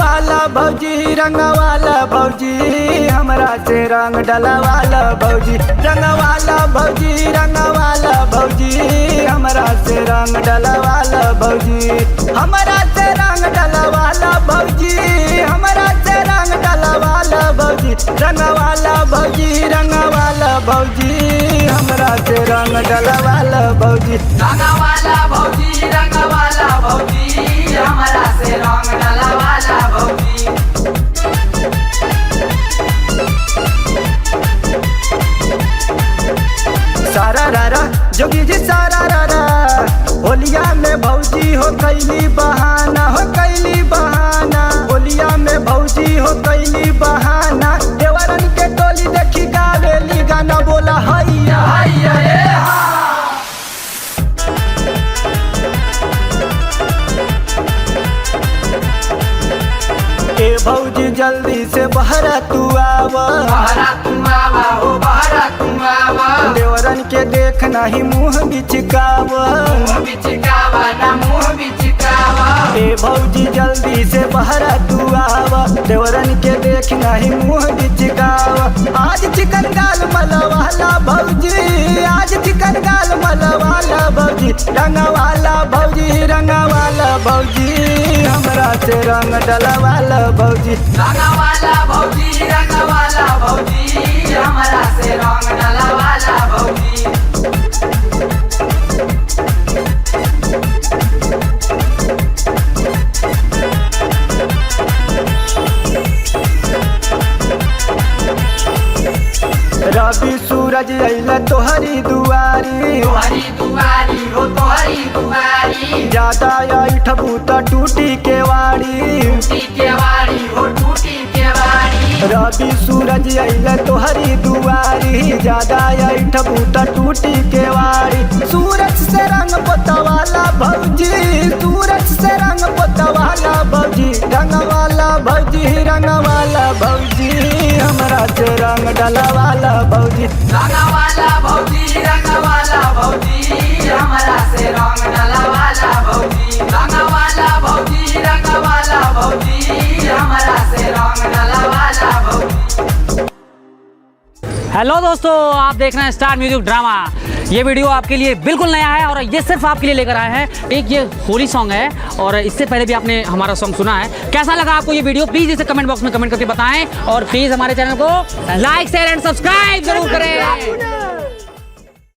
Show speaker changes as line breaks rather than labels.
रंगवाला भौजी रंगवाला भौजी हमरा से रंग डलवाला भौजी रंगवाला भौजी रंगवाला भौजी हमरा से रंग डलवाला भौजी हमरा से रंग डलवाला भौजी हमरा से रंग डलवाला भौजी रंगवाला भौजी रंगवाला भौजी हमरा से रंग डलवाला भौजी
रंगवाला भौजी रंगवाला भौजी हमरा से रंग डलवाला भौजी।
सारा रारा जोगी जी सारा रारा होलिया में भौजी हो कैली बहाना हो कैली बहाना होलिया में भौजी हो कैली बहाना देवरन के टोली देखी गावेली गाना बोला हैया हैया रे ए भौजी जल्दी से बहरा तू आवा
बहरा तू आवा हो बहरा तू आवा
देवरन के देख नहीं मुँह बिचकावा
मुँह बिचकावा ना मुँह बिचकावा
ए भौजी जल्दी से बहरा तू आवा देवरन के देख नहीं मुँह बिचकावा आज चिकन गाल मलवाला भौजी आज चिकन गाल मलवाला भौजी रंगवाला भौजी रंगवाला भौजी हमरा से रंग डलवाला भौजी
रंगवाला भौजी रंगवाला भौजी हमरा से रंग डलवाला भौजी।
रवि सूरज अइला तोहरी दुआरी
तोहरी दुआरी हो तोहरी दुआरी
ज्यादा ऐठबू त टूटी केवाड़ी
टूटी केवाड़ी हो टूटी केवाड़ी
रवि सूरज अइला तोहरी दुआरी ज्यादा ऐठबू त टूटी केवाड़ी सूरज से रंग पोतवाला भौजी सूरज से रंग पोतवाला भौजी रंगवाला भौजी रंगवाला भौजी हमरा से रंग डलवाला भौजी
रंगवाला भौजी रंगवाला भौजी हमरा से रंग डलवाला भौजी रंगवाला भौजी रंगवाला भौजी हमरा से रंग डलवाला भौजी।
हेलो दोस्तों, आप देख रहे हैं स्टार म्यूजिक ड्रामा। ये वीडियो आपके लिए बिल्कुल नया है और ये सिर्फ आपके लिए लेकर आए हैं। एक ये होली सॉन्ग है और इससे पहले भी आपने हमारा सॉन्ग सुना है। कैसा लगा आपको ये वीडियो, प्लीज इसे कमेंट बॉक्स में कमेंट करके बताएं और प्लीज हमारे चैनल को लाइक शेयर एंड सब्सक्राइब जरूर करें।